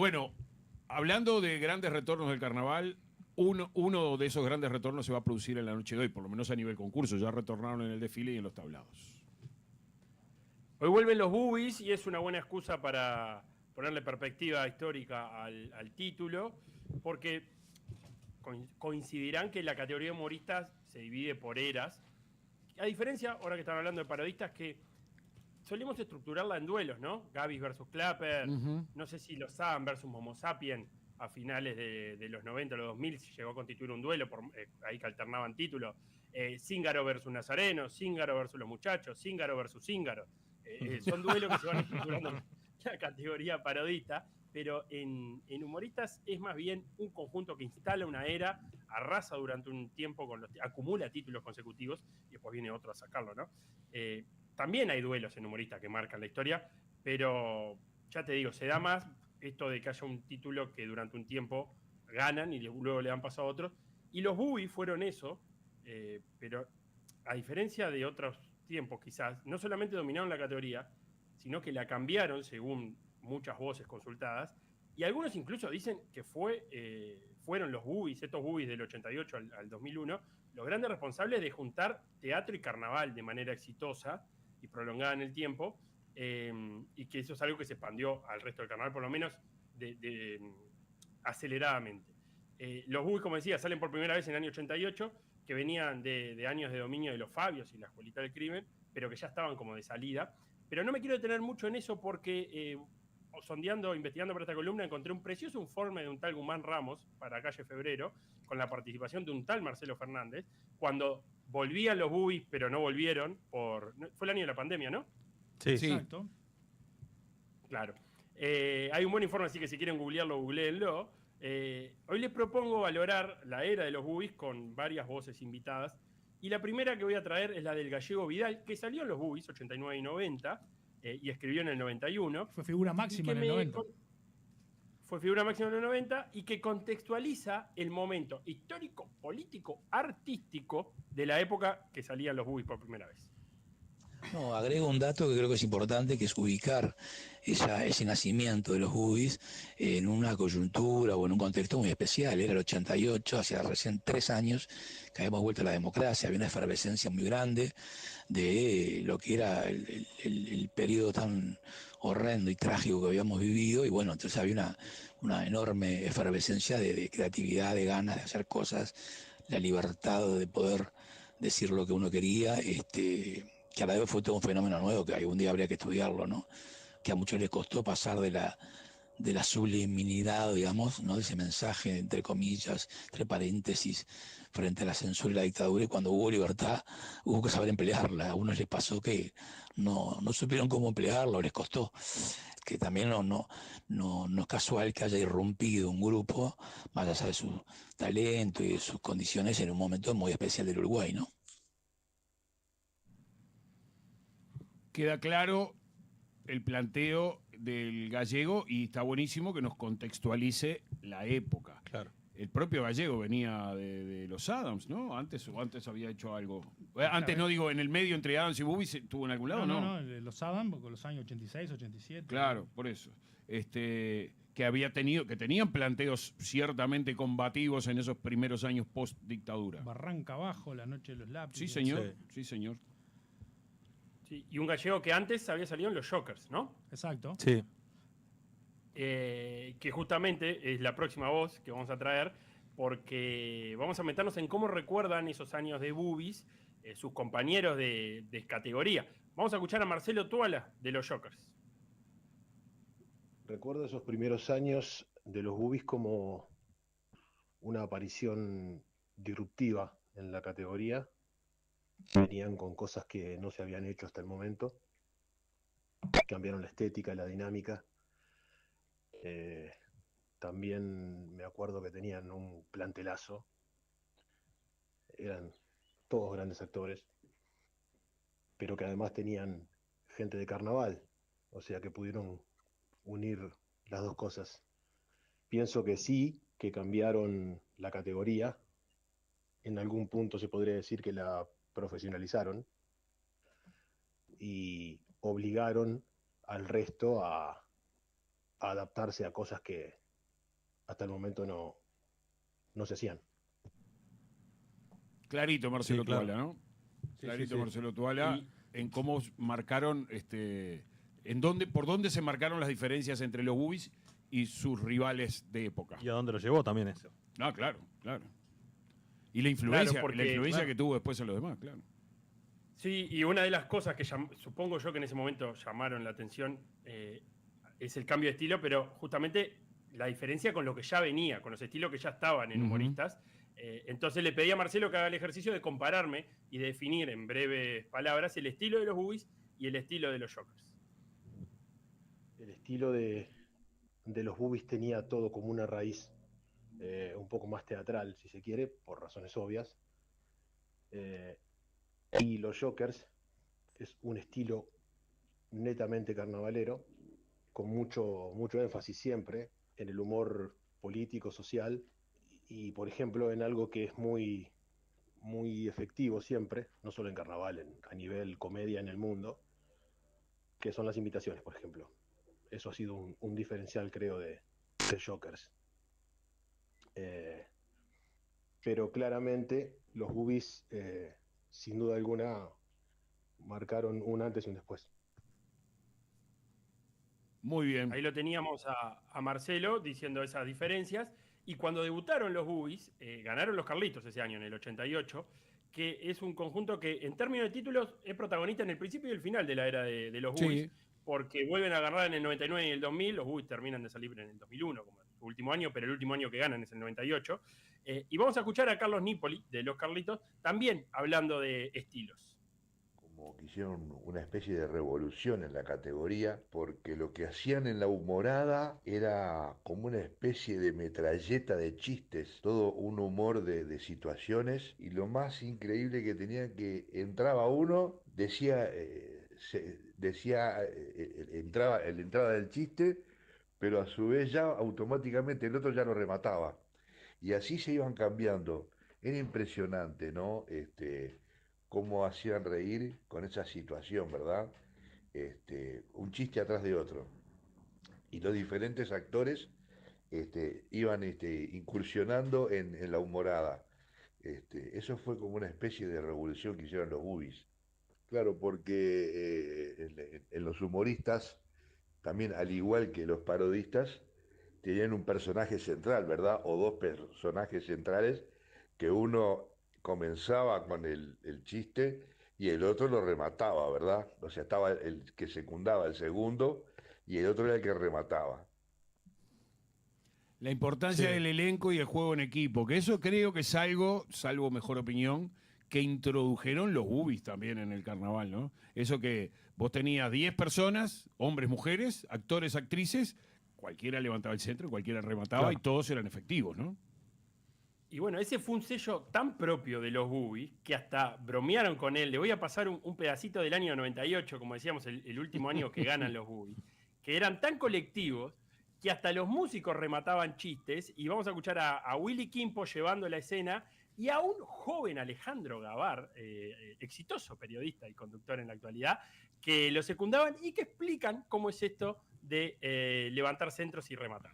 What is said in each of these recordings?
Bueno, hablando de grandes retornos del carnaval, uno de esos grandes retornos se va a producir en la noche de hoy, por lo menos a nivel concurso. Ya retornaron en el desfile y en los tablados. Hoy vuelven los boobies y es una buena excusa para ponerle perspectiva histórica al título, porque coincidirán que la categoría de humoristas se divide por eras. A diferencia, ahora que están hablando de parodistas, que solemos estructurarla en duelos, ¿no? Gabis versus Clapper, no sé si los Adam versus Homo Sapien a finales de los 90, los 2000 llegó a constituir un duelo, ahí que alternaban títulos. Zíngaro versus Nazareno, Zíngaro versus los muchachos, Zíngaro versus Zíngaro. Son duelos que se van estructurando en la categoría parodista, pero en humoristas es más bien un conjunto que instala una era, arrasa durante un tiempo, acumula títulos consecutivos y después viene otro a sacarlo, ¿no? También hay duelos en humoristas que marcan la historia, pero ya te digo, se da más esto de que haya un título que durante un tiempo ganan y luego le dan paso a otros. Y los Boobies fueron eso, pero a diferencia de otros tiempos quizás, no solamente dominaron la categoría, sino que la cambiaron según muchas voces consultadas, y algunos incluso dicen que fueron los Boobies, estos Boobies del 88 al 2001, los grandes responsables de juntar teatro y carnaval de manera exitosa y prolongada en el tiempo, y que eso es algo que se expandió al resto del carnaval, por lo menos aceleradamente. Los Boobies, como decía, salen por primera vez en el año 88, que venían de años de dominio de los Fabios y la Escuelita del Crimen, pero que ya estaban como de salida. Pero no me quiero detener mucho en eso porque sondeando, investigando para esta columna, encontré un precioso informe de un tal Guzmán Ramos para Calle Febrero, con la participación de un tal Marcelo Fernández, cuando volvían los Boobies, pero no volvieron fue el año de la pandemia, ¿no? Sí. Exacto. Claro. Hay un buen informe, así que si quieren googlearlo, googleenlo. Hoy les propongo valorar la era de los Boobies con varias voces invitadas. Y la primera que voy a traer es la del gallego Vidal, que salió en los Boobies 89 y 90, y escribió en el 91. Fue figura máxima en el 90. Fue figura máxima en el 90 y que contextualiza el momento histórico, político, artístico de la época que salían los Boobies por primera vez. No, agrego un dato que creo que es importante, que es ubicar ese nacimiento de los Boobies en una coyuntura o en un contexto muy especial. Era el 88, hacía recién 3 años que habíamos vuelto a la democracia, había una efervescencia muy grande de lo que era el periodo tan horrendo y trágico que habíamos vivido, y bueno, entonces había una enorme efervescencia de creatividad, de ganas de hacer cosas, la libertad de poder decir lo que uno quería, que a la vez fue todo un fenómeno nuevo que algún día habría que estudiarlo, ¿no? Que a muchos les costó pasar de la subliminidad, digamos, ¿no? De ese mensaje, entre comillas, entre paréntesis, frente a la censura y la dictadura, y cuando hubo libertad hubo que saber emplearla. A unos les pasó que no supieron cómo emplearla, les costó. Que también no es casual que haya irrumpido un grupo, más allá de su talento y de sus condiciones, en un momento muy especial del Uruguay, ¿no? Queda claro el planteo del gallego y está buenísimo que nos contextualice la época. Claro. El propio gallego venía de los Adams, ¿no? Antes había hecho algo. Antes no digo, en el medio entre Adams y Boobies, ¿estuvo en algún lado? No, los Adams, con los años 86, 87. Claro, por eso. Que tenían planteos ciertamente combativos en esos primeros años post dictadura. Barranca Abajo, La Noche de los Lápices. Sí, señor. Sí, señor. Sí, y un gallego que antes había salido en los Jokers, ¿no? Exacto. Sí. Que justamente es la próxima voz que vamos a traer, porque vamos a meternos en cómo recuerdan esos años de Boobies sus compañeros de categoría. Vamos a escuchar a Marcelo Tuala de los Jokers. Recuerdo esos primeros años de los Boobies como una aparición disruptiva en la categoría. Venían con cosas que no se habían hecho hasta el momento. Cambiaron la estética, la dinámica. También me acuerdo que tenían un plantelazo. Eran todos grandes actores, pero que además tenían gente de carnaval, o sea que pudieron unir las dos cosas. Pienso que sí, que cambiaron la categoría. En algún punto se podría decir que la profesionalizaron y obligaron al resto a adaptarse a cosas que hasta el momento no se hacían. Clarito Marcelo Sí, claro. Tuala, ¿no? Sí, Clarito sí, sí. Marcelo Tuala, en cómo marcaron, por dónde se marcaron las diferencias entre los Bubis y sus rivales de época. ¿Y a dónde lo llevó también eso? Ah, claro, claro. Y la influencia, Claro, porque, la influencia claro, que tuvo después en los demás, claro. Sí, y una de las cosas que supongo yo que en ese momento llamaron la atención es el cambio de estilo, pero justamente la diferencia con lo que ya venía, con los estilos que ya estaban en humoristas. Entonces le pedí a Marcelo que haga el ejercicio de compararme y de definir en breves palabras el estilo de los Bubis y el estilo de los Jokers. El estilo de los Bubis tenía todo como una raíz un poco más teatral, si se quiere, por razones obvias. Y los Jokers es un estilo netamente carnavalero, con mucho énfasis siempre en el humor político, social, y por ejemplo en algo que es muy efectivo siempre, no solo en carnaval, a nivel comedia en el mundo, que son las imitaciones, por ejemplo. Eso ha sido un diferencial, creo, de Jokers. Pero claramente los Bubis, sin duda alguna, marcaron un antes y un después. Muy bien. Ahí lo teníamos a Marcelo diciendo esas diferencias. Y cuando debutaron los Bubis, ganaron los Carlitos ese año, en el 88, que es un conjunto que en términos de títulos es protagonista en el principio y el final de la era de los Bubis, Sí. porque vuelven a ganar en el 99 y el 2000, los Bubis terminan de salir en el 2001 como su último año, pero el último año que ganan es el 98. Y vamos a escuchar a Carlos Nipoli, de los Carlitos, también hablando de estilos. Como que hicieron una especie de revolución en la categoría, porque lo que hacían en la humorada era como una especie de metralleta de chistes, todo un humor de situaciones, y lo más increíble que tenía que entraba uno, entraba la entrada del chiste, pero a su vez ya automáticamente el otro ya lo remataba. Y así se iban cambiando. Era impresionante, ¿no? Cómo hacían reír con esa situación, ¿verdad? Un chiste atrás de otro. Y los diferentes actores iban incursionando en la humorada. Eso fue como una especie de revolución que hicieron los Bubis. Claro, porque en los humoristas, también al igual que los parodistas, tenían un personaje central, ¿verdad? O dos personajes centrales, que uno comenzaba con el chiste y el otro lo remataba, ¿verdad? O sea, estaba el que secundaba el segundo y el otro era el que remataba. La importancia Sí. del elenco y el juego en equipo, que eso creo que es algo, salvo mejor opinión, que introdujeron los Bubis también en el carnaval, ¿no? Eso que vos tenías 10 personas, hombres, mujeres, actores, actrices, cualquiera levantaba el centro, cualquiera remataba, Claro. y todos eran efectivos, ¿no? Y bueno, ese fue un sello tan propio de los Bubis que hasta bromearon con él. Le voy a pasar un pedacito del año 98, como decíamos, el último año que ganan los Bubis, que eran tan colectivos que hasta los músicos remataban chistes. Y vamos a escuchar a Willy Quimpo llevando la escena y a un joven Alejandro Gavar, exitoso periodista y conductor en la actualidad, que lo secundaban y que explican cómo es esto de levantar centros y rematar.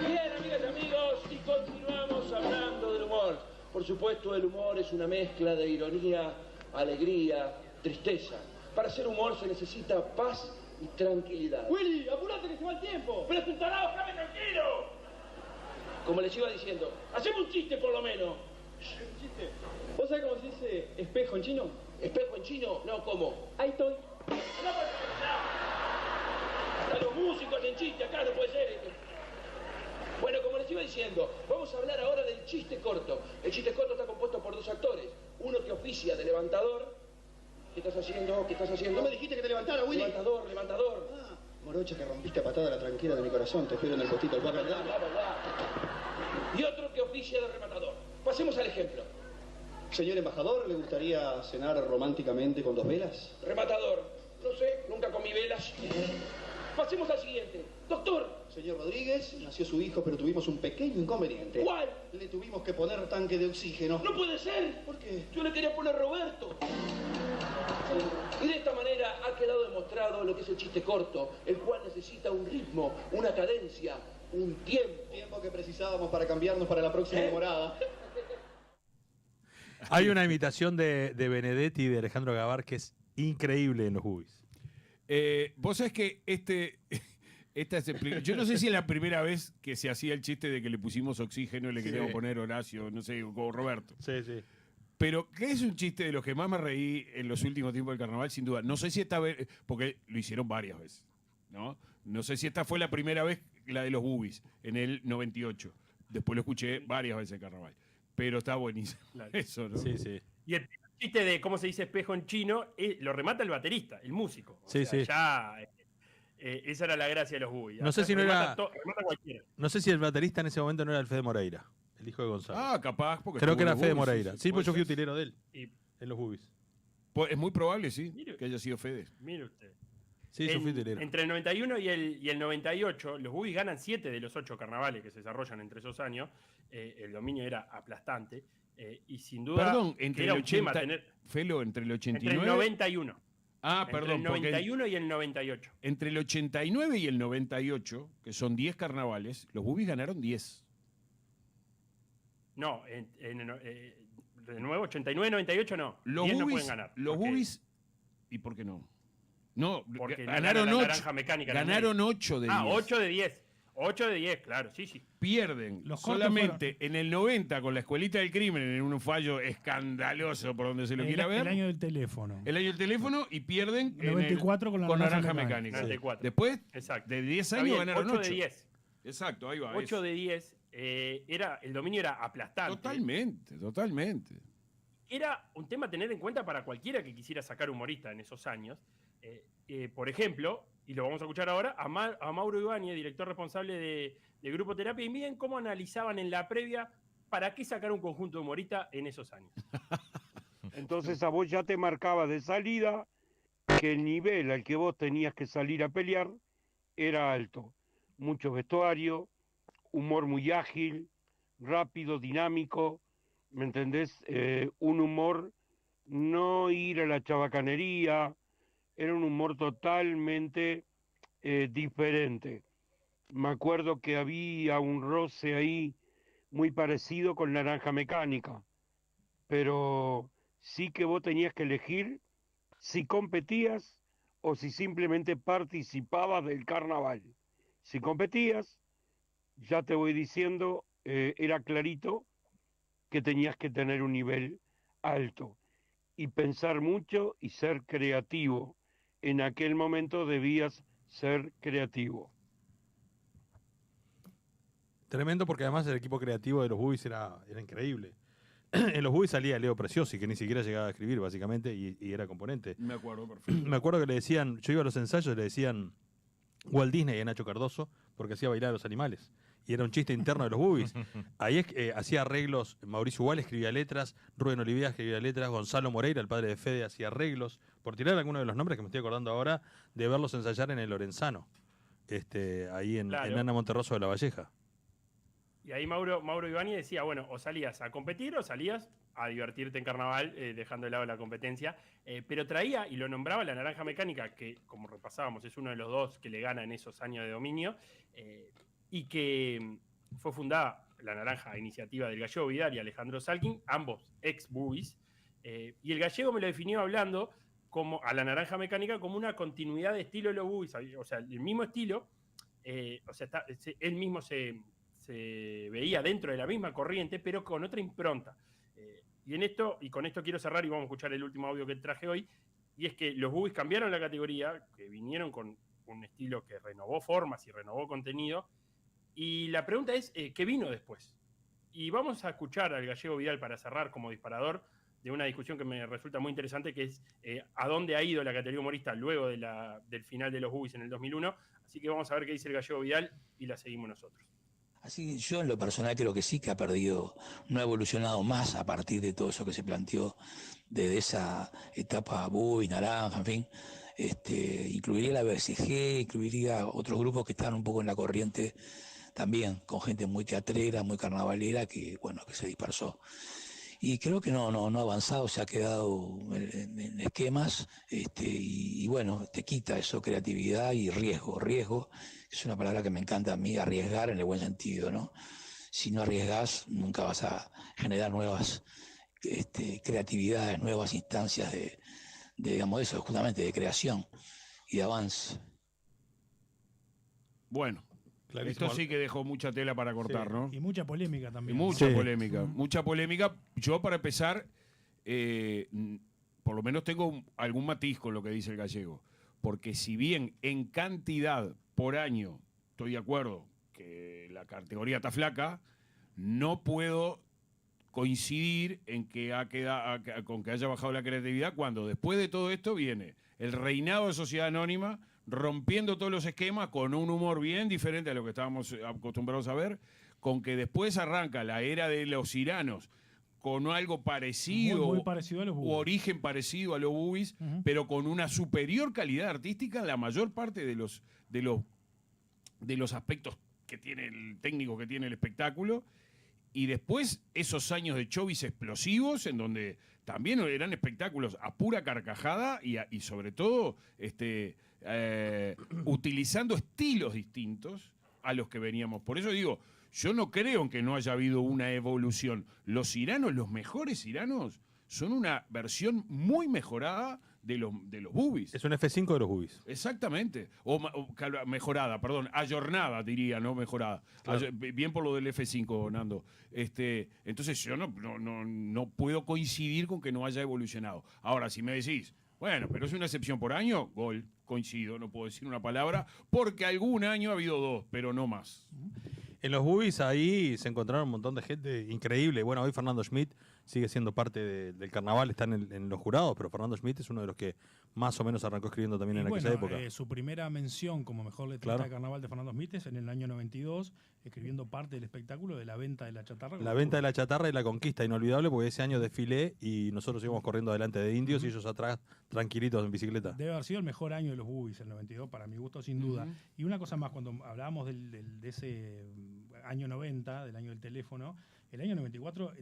Bien, amigas y amigos, y continuamos hablando del humor. Por supuesto, el humor es una mezcla de ironía, alegría, tristeza. Para hacer humor se necesita paz y tranquilidad. Willy, apurate que se va el tiempo. ¡Pero es un tarado, déjame tranquilo! Como les iba diciendo, hacemos un chiste por lo menos. ¿Un chiste? ¿Vos sabés cómo se dice espejo en chino? ¿Espejo en chino? No, ¿cómo? Ahí estoy. No, hasta los músicos en chiste acá, no puede ser. Bueno, como les iba diciendo, vamos a hablar ahora del chiste corto. El chiste corto está compuesto por dos actores. Uno que oficia de levantador. ¿Qué estás haciendo? ¿Qué estás haciendo? ¿No me dijiste que te levantara, Willy? Levantador, levantador. Ah, morocha, que rompiste a patada la tranquera de mi corazón. Te espero en el postito del Bla, bla, bla. Y otro que oficia de rematador. Pasemos al ejemplo. Señor embajador, ¿le gustaría cenar románticamente con 2 velas? Rematador. No sé, nunca comí velas. Pasemos al siguiente. Doctor. Señor Rodríguez, nació su hijo, pero tuvimos un pequeño inconveniente. ¿Cuál? Le tuvimos que poner tanque de oxígeno. No puede ser. ¿Por qué? Yo le quería poner Roberto. Y de esta manera ha quedado demostrado lo que es el chiste corto, el cual necesita un ritmo, una cadencia, un tiempo. Tiempo que precisábamos para cambiarnos para la próxima temporada. Hay una imitación de Benedetti y de Alejandro Gavar que es increíble en los Bubis. Vos sabés que yo no sé si es la primera vez que se hacía el chiste de que le pusimos oxígeno y le queríamos poner Horacio, no sé, o Roberto. Sí, sí. Pero que es un chiste de los que más me reí en los últimos tiempos del carnaval, sin duda. No sé si esta vez, porque lo hicieron varias veces, ¿no? No sé si esta fue la primera vez, la de los Bubis, en el 98. Después lo escuché varias veces en carnaval. Pero está buenísimo eso, ¿no? Sí, sí. Y el chiste de cómo se dice espejo en chino lo remata el baterista, el músico. O Sí, sea, sí. ya esa era la gracia de los Bubis. No sé si no era- remata cualquiera. No sé si el baterista en ese momento no era el Fede Moreira, el hijo de Gonzalo. Ah, capaz. Porque Creo estuvo que en era los Fede Bubis, Moreira. Sí, pues yo fui puede ser. utilero de él Y en los Bubis. Pues es muy probable, sí, Mire. que haya sido Fede. mire usted. Sí, yo fui utilero. Entre el 91 y el 98, los Bubis ganan 7 de los 8 carnavales que se desarrollan entre esos años. El dominio era aplastante. Y sin duda, Perdón, que entre era el un tema 80, tener. Felo, entre el Entre 89. el 91. Ah, Entre perdón, el porque 91 y el 98. entre el 89 y el 98, que son 10 carnavales, los Bubis ganaron 10. No, de nuevo, 89, 98 no. Los 10 no Bubis, pueden ganar. los porque- Bubis, ¿y por qué no? No, Porque no ganaron gana la 8. naranja mecánica en el Ganaron 8 de 10. 8 de 10. 8 de 10, claro, sí, sí. Pierden Los cortos solamente en el 90 con la Escuelita del Crimen en un fallo escandaloso por donde se lo quiera ver. El año del teléfono. El año del teléfono y pierden El 94 con la Naranja Naranja Mecánica. Mecánica. 94. Después Exacto. de 10 Está años bien, ganaron 8 8. de 10. Exacto, ahí va. 8 eso. de 10. El dominio era aplastante. Totalmente, totalmente. Era un tema a tener en cuenta para cualquiera que quisiera sacar humorista en esos años. Por ejemplo, y lo vamos a escuchar ahora, a Mauro Ibáñez, director responsable de Grupo Terapia, y miren cómo analizaban en la previa para qué sacar un conjunto de humorista en esos años. Entonces a vos ya te marcaba de salida que el nivel al que vos tenías que salir a pelear era alto. Mucho vestuario, humor muy ágil, rápido, dinámico, ¿me entendés? Un humor, no ir a la chabacanería, era un humor totalmente diferente. Me acuerdo que había un roce ahí muy parecido con Naranja Mecánica, pero sí que vos tenías que elegir si competías o si simplemente participabas del carnaval. Si competías, ya te voy diciendo, era clarito que tenías que tener un nivel alto y pensar mucho y ser creativo. En aquel momento debías ser creativo. Tremendo porque además el equipo creativo de los Bubis era increíble. En los Bubis salía Leo Preciosi, que ni siquiera llegaba a escribir básicamente y era componente. Me acuerdo, perfecto. Me acuerdo que le decían, yo iba a los ensayos y le decían Walt Disney a Nacho Cardoso porque hacía bailar a los animales. Y era un chiste interno de los Bubis. Ahí hacía arreglos, Mauricio Gual escribía letras, Rubén Olivia escribía letras, Gonzalo Moreira, el padre de Fede, hacía arreglos. Por tirar algunos de los nombres que me estoy acordando ahora, de verlos ensayar en el Lorenzano, ahí en Claro. Ana Monterroso de la Valleja. Y ahí Mauro Ibáñez decía, bueno, o salías a competir o salías a divertirte en carnaval, dejando de lado la competencia. Pero traía, y lo nombraba la Naranja Mecánica, que como repasábamos, es uno de los dos que le gana en esos años de dominio, y que fue fundada la Naranja a iniciativa del Gallego Vidal y Alejandro Salkin, ambos ex-Bubis. Y el Gallego me lo definió hablando como a la Naranja Mecánica como una continuidad de estilo de los Bubis, o sea, el mismo estilo, él mismo se veía dentro de la misma corriente, pero con otra impronta. Y con esto quiero cerrar y vamos a escuchar el último audio que traje hoy, y es que los Bubis cambiaron la categoría, que vinieron con un estilo que renovó formas y renovó contenido, y la pregunta es, ¿qué vino después? Y vamos a escuchar al Gallego Vidal para cerrar como disparador de una discusión que me resulta muy interesante, que es a dónde ha ido la categoría humorista luego del final de los Bubis en el 2001. Así que vamos a ver qué dice el Gallego Vidal y la seguimos nosotros. Así que yo en lo personal creo que sí que ha perdido, no ha evolucionado más a partir de todo eso que se planteó desde esa etapa Bubis, Naranja, en fin. Incluiría la BSG, incluiría otros grupos que están un poco en la corriente también, con gente muy teatrera, muy carnavalera, que bueno, que se dispersó. y creo que no ha avanzado, se ha quedado en esquemas, y bueno, te quita eso, creatividad y riesgo. Riesgo es una palabra que me encanta a mí, arriesgar en el buen sentido, ¿no? Si no arriesgas, nunca vas a generar nuevas creatividades, nuevas instancias de, digamos, eso, justamente de creación y de avance. Bueno, Clarísimo. esto sí que dejó mucha tela para cortar, Sí. ¿no? Y mucha polémica también. Mucha Sí. polémica, mucha polémica. Yo, para empezar, por lo menos tengo algún matiz con lo que dice el gallego. Porque si bien en cantidad por año estoy de acuerdo que la categoría está flaca, no puedo coincidir en que con que haya bajado la creatividad cuando después de todo esto viene el reinado de Sociedad Anónima rompiendo todos los esquemas con un humor bien diferente a lo que estábamos acostumbrados a ver, con que después arranca la era de los Ciranos con algo parecido, Muy parecido a los u Bubis. origen parecido a los Bubis, Ujú. pero con una superior calidad artística en la mayor parte de los aspectos que tiene el técnico, que tiene el espectáculo. Y después esos años de chovis explosivos, en donde también eran espectáculos a pura carcajada y sobre todo utilizando estilos distintos a los que veníamos. Por eso digo, yo no creo en que no haya habido una evolución. Los iranos, los mejores iranos, son una versión muy mejorada de los Bubis. Es un F5 de los Bubis. Exactamente. O mejorada, perdón, ayornada diría, no mejorada. Claro. Bien por lo del F5, Nando. Entonces yo no puedo coincidir con que no haya evolucionado. Ahora, si me decís, bueno, pero es una excepción por año, gol, coincido, no puedo decir una palabra, porque algún año ha habido 2, pero no más. En los Bubis ahí se encontraron un montón de gente increíble. Bueno, hoy Fernando Schmidt sigue siendo parte del carnaval, está en los jurados, pero Fernando Schmidt es uno de los que más o menos arrancó escribiendo también en aquella época. Su primera mención como mejor letrista Claro. de carnaval de Fernando Smith es en el año 92, escribiendo parte del espectáculo de la venta de la chatarra. La venta de la chatarra y la conquista, inolvidable, porque ese año desfilé y nosotros íbamos corriendo delante de indios y ellos atrás tranquilitos en bicicleta. Debe haber sido el mejor año de los Bubis, el 92, para mi gusto, sin duda. Y una cosa más, cuando hablábamos de ese año 90, del año del teléfono, el año 94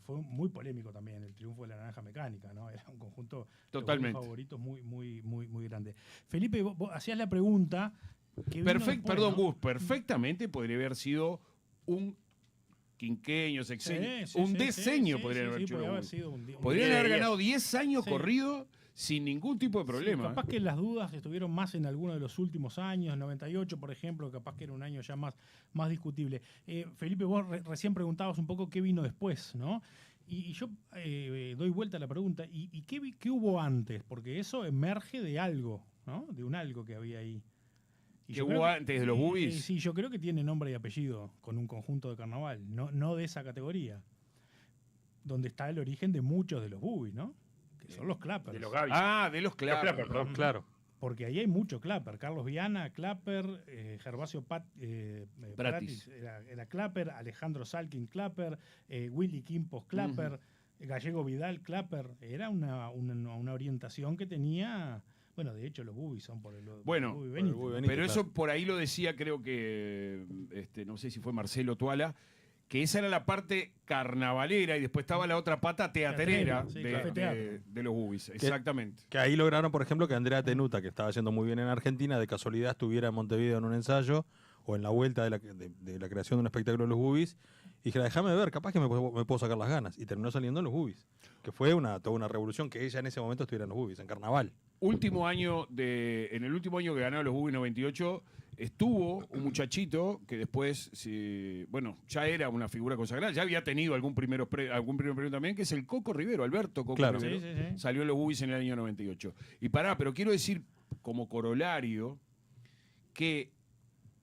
fue muy polémico también, el triunfo de la Naranja Mecánica, ¿no? Era un conjunto Totalmente. de favoritos muy grande. Felipe, vos hacías la pregunta. Que vino después, Perdón, ¿no? Gus, perfectamente podría haber sido un quinqueño, sexenio, un diseño podrían haber hecho podría los haber Bubis. sido un Podrían día haber de ganado 10 años Sí. corrido sin ningún tipo de problema. Sí, capaz que las dudas estuvieron más en alguno de los últimos años, 98 por ejemplo, capaz que era un año ya más discutible. Felipe, vos recién preguntabas un poco qué vino después, ¿no? Y yo doy vuelta a la pregunta, ¿y qué hubo antes? Porque eso emerge de algo, ¿no? De un algo que había ahí. Y ¿Qué yo hubo creo antes de los Bubis? Sí, yo creo que tiene nombre y apellido con un conjunto de carnaval, no de esa categoría, donde está el origen de muchos de los Bubis, ¿no? Que son los clappers. De los Gavis. De los Clappers. Clappers, perdón. Claro. Porque ahí hay mucho clapper. Carlos Viana, clapper, Gervasio Pratis era clapper, Alejandro Salkin, clapper, Willy Quimpos, clapper, Gallego Vidal, clapper. Era una orientación que tenía. Bueno, de hecho, los Bubis son por el Bueno, Bubi Benítez. Bubi Benítez. Pero claro. eso por ahí lo decía, creo que, no sé si fue Marcelo Tuala, que esa era la parte carnavalera y después estaba la otra pata teatrera Teatrera, sí, café teatro. de los Bubis. Exactamente. Que ahí lograron, por ejemplo, que Andrea Tenuta, que estaba yendo muy bien en Argentina, de casualidad estuviera en Montevideo en un ensayo o en la vuelta de la creación de un espectáculo de los Bubis. Y dijera, déjame ver, capaz que me puedo sacar las ganas. Y terminó saliendo en los Bubis. Que fue toda una revolución que ella en ese momento estuviera en los Bubis, en carnaval. En el último año que ganaron los Bubis 98, estuvo un muchachito que después, ya era una figura consagrada, ya había tenido algún primer premio también, que es el Coco Rivero, Alberto Coco Claro. Rivero. Sí. Salió en los Bubis en el año 98. Y pero quiero decir, como corolario, que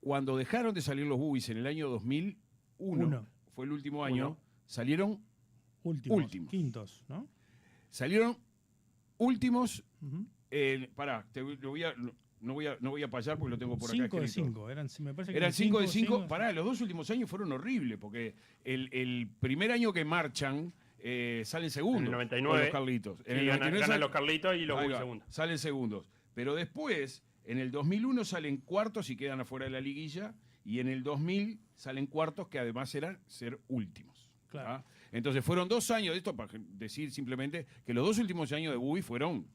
cuando dejaron de salir los Bubis en el año 2001, fue el último año, salieron últimos. Quintos, ¿no? Salieron últimos. Ujú. No voy a payar porque lo tengo por acá 5 de escrito. 5. Me parece que Eran 5 de 5. cinco. Pará, los dos últimos años fueron horribles porque el primer año que marchan salen segundos. En el 99. Con los Carlitos. En el 99 ganan los Carlitos y los ahí Bubis va, segundos. salen segundos. Pero después, en el 2001 salen cuartos y quedan afuera de la liguilla. Y en el 2000 salen cuartos que además eran ser últimos. Claro. ¿Ah? Entonces fueron 2 años, esto para decir simplemente que los 2 últimos años de Bubi fueron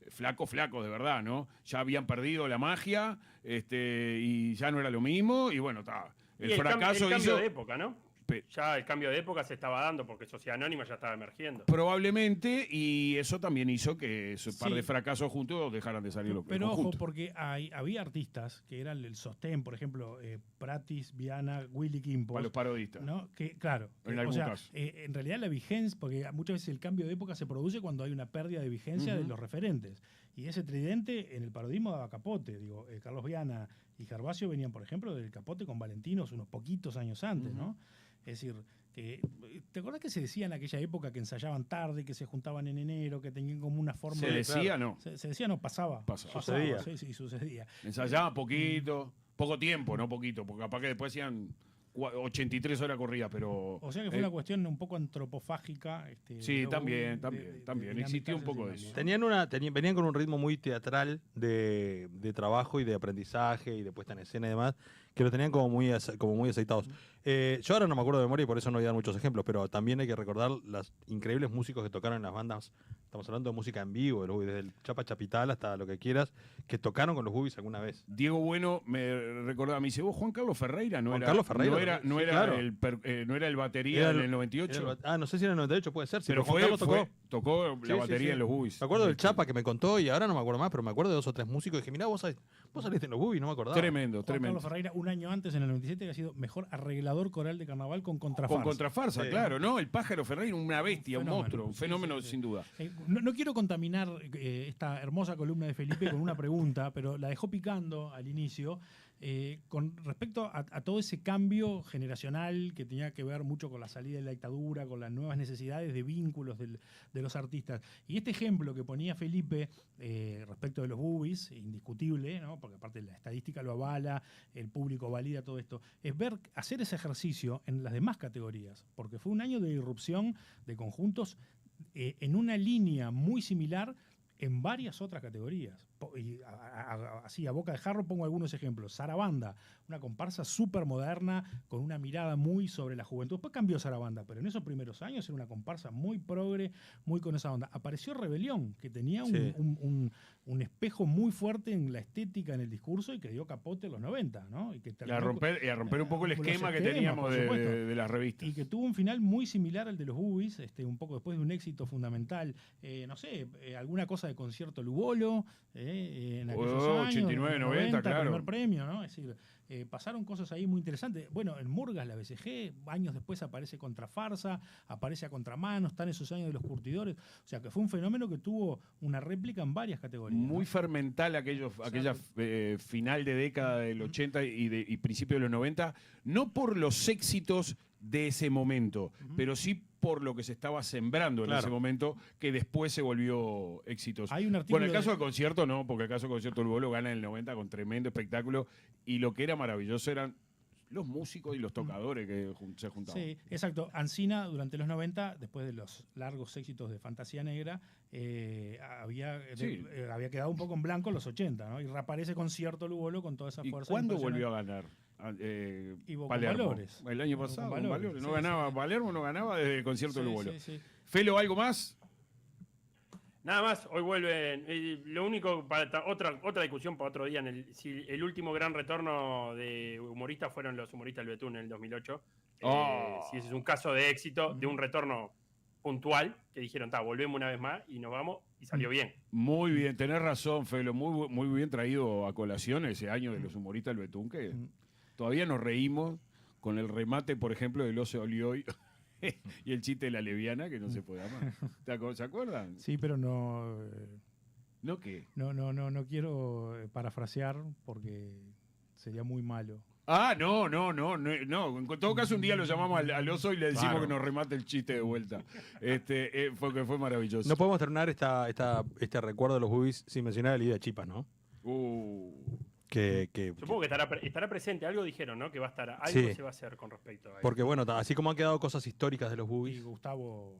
flacos, de verdad, ¿no? Ya habían perdido la magia y ya no era lo mismo y bueno, está. El fracaso el cambio hizo... de época, ¿no? Ya el cambio de época se estaba dando porque Sociedad Anónima ya estaba emergiendo. Probablemente, y eso también hizo que ese par Sí. de fracasos juntos dejaran de salir los Pero ojo, porque había artistas que eran el sostén, por ejemplo, Pratis, Viana, Willy Quimpo. para los parodistas. ¿No? Que, claro, En o algún sea, caso. en realidad la vigencia, porque muchas veces el cambio de época se produce cuando hay una pérdida de vigencia de los referentes. Y ese tridente en el parodismo daba capote. Digo, Carlos Viana y Gervasio venían, por ejemplo, del capote con Valentinos unos poquitos años antes, ¿no? Es decir, ¿te acuerdas que se decía en aquella época que ensayaban tarde, que se juntaban en enero, que tenían como una forma ¿Se de... decía? No. Se decía, no, pasaba. Sucedía. Sí, sucedía. Ensayaban poquito, poco tiempo, no poquito, porque capaz que después hacían 83 horas corridas, pero... O sea que fue una cuestión un poco antropofágica. Sí, también. Existía un poco de eso. Venían con un ritmo muy teatral de trabajo y de aprendizaje y de puesta en escena y demás, que lo tenían como muy aceitados. Yo ahora no me acuerdo de memoria y por eso no voy a dar muchos ejemplos, pero también hay que recordar los increíbles músicos que tocaron en las bandas. Estamos hablando de música en vivo, desde el Chapa Chapital hasta lo que quieras, que tocaron con los Bubis alguna vez. Diego Bueno me recordaba, me dice, vos Juan Carlos Ferreira no era el batería en el 98. No sé si era el 98, puede ser. Sí, pero Juan Carlos tocó la batería en los Bubis. Me acuerdo del Chapa que me contó y ahora no me acuerdo más, pero me acuerdo de 2 o 3 músicos y dije, mirá, vos saliste en los Bubis, no me acordaba. Tremendo. Carlos Ferreira, un año antes, en el 97, había sido mejor arreglador coral de carnaval con contrafarsa. Con contrafarsa, claro, ¿no? El Pájaro Ferreira, una bestia, un monstruo, un fenómeno sí. sin duda. No quiero contaminar esta hermosa columna de Felipe con una pregunta, pero la dejó picando al inicio. Con respecto a todo ese cambio generacional que tenía que ver mucho con la salida de la dictadura, con las nuevas necesidades de vínculos de los artistas. Y este ejemplo que ponía Felipe respecto de los Bubis, indiscutible, ¿no? Porque aparte la estadística lo avala, el público valida todo esto, es hacer ese ejercicio en las demás categorías, porque fue un año de irrupción de conjuntos en una línea muy similar en varias otras categorías. Y así, a boca de jarro, pongo algunos ejemplos. Sarabanda, una comparsa súper moderna, con una mirada muy sobre la juventud. Después cambió Sarabanda, pero en esos primeros años era una comparsa muy progre, muy con esa onda. Apareció Rebelión, que tenía un espejo muy fuerte en la estética, en el discurso, y que dio capote en los 90, ¿no? Y a romper un poco el esquema que teníamos de las revistas. Y que tuvo un final muy similar al de los Bubis, un poco después de un éxito fundamental. No sé, alguna cosa de Concierto Lugolo, en aquellos años, 89, 90, claro. Primer premio, ¿no? Es decir, pasaron cosas ahí muy interesantes. Bueno, en Murgas, la BCG, años después aparece Contrafarsa, aparece a Contramano, están esos años de los curtidores. O sea, que fue un fenómeno que tuvo una réplica en varias categorías. Muy fermental aquella final de década del 80 y principio de los 90, no por los éxitos de ese momento, pero sí por lo que se estaba sembrando en ese momento, que después se volvió exitoso. Hay un artículo Bueno, el caso de Concierto no, porque el caso de Concierto Lugolo gana en el 90 con tremendo espectáculo, y lo que era maravilloso eran los músicos y los tocadores que se juntaban. Sí, exacto. Ancina, durante los 90, después de los largos éxitos de Fantasía Negra, había quedado un poco en blanco en los 80, ¿no? Y reaparece Concierto Lugolo con toda esa fuerza. ¿Y cuándo volvió a ganar? Palermo. Valores. El año pasado, con Valores. No ganaba, Palermo no ganaba desde el Concierto de Lugolo. Sí. Felo, ¿algo más? Nada más, hoy vuelven. Lo único, otra discusión para otro día, si el último gran retorno de humoristas fueron los humoristas del Betún en el 2008. Si ese es un caso de éxito, de un retorno puntual, que dijeron, volvemos una vez más y nos vamos, y salió bien. Muy bien, tenés razón, Felo, muy bien traído a colación ese año de los humoristas del Betún, que todavía nos reímos con el remate, por ejemplo, del Oso Olioy y el chiste de la leviana, que no se puede amar. ¿Se acuerdan? Sí, pero no... ¿No qué? No quiero parafrasear porque sería muy malo. No. En todo caso, un día lo llamamos al Oso y le decimos que nos remate el chiste de vuelta. Fue maravilloso. No podemos terminar este recuerdo de los Bubis sin mencionar a Lidia Chipas, ¿no? Supongo que estará presente. Algo dijeron, ¿no? Que va a estar. Algo se va a hacer con respecto a eso. Porque, bueno, así como han quedado cosas históricas de los Bubis. Y Gustavo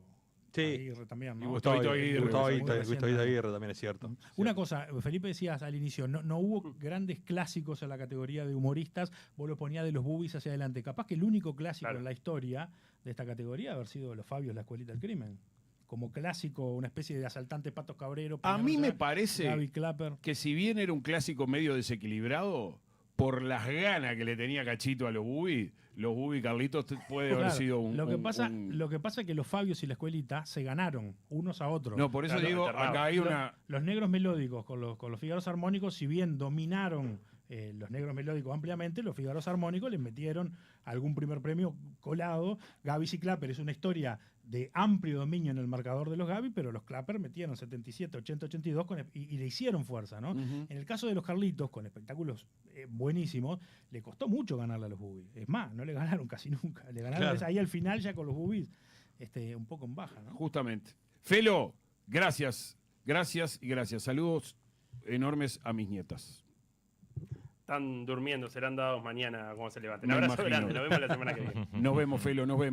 Sí. Aguirre también, ¿no? Y Gustavito Aguirre. Gustavito Aguirre también es cierto. Una cosa, Felipe, decías al inicio, no hubo grandes clásicos en la categoría de humoristas, vos lo ponías de los boobies hacia adelante. Capaz que el único clásico en la historia de esta categoría haber sido Los Fabios, la Escuelita del Crimen. Como clásico, una especie de asaltante Patos Cabrero. A mí me parece Gaby Clapper. que si bien era un clásico medio desequilibrado, por las ganas que le tenía Cachito a los Bubis Carlitos puede haber Claro, sido un... lo que pasa es que los Fabios y la Escuelita se ganaron unos a otros. No, por eso digo, acá hay una... Los negros melódicos con los Figaros armónicos, si bien dominaron los negros melódicos ampliamente, los Figaros armónicos les metieron algún primer premio colado. Gaby y Clapper es una historia de amplio dominio en el marcador de los Gaby, pero los Clapper metieron 77, 80, 82 y le hicieron fuerza, ¿no? En el caso de los Carlitos, con espectáculos buenísimos, le costó mucho ganarle a los Bubis. Es más, no le ganaron casi nunca. Le ganaron ahí al final ya con los Bubis un poco en baja, ¿no? Justamente. Felo, gracias. Gracias y gracias. Saludos enormes a mis nietas. Están durmiendo, serán dados mañana como se levanten. Me Abrazo imagino. grande, nos vemos la semana que viene. Nos vemos, Felo, nos vemos.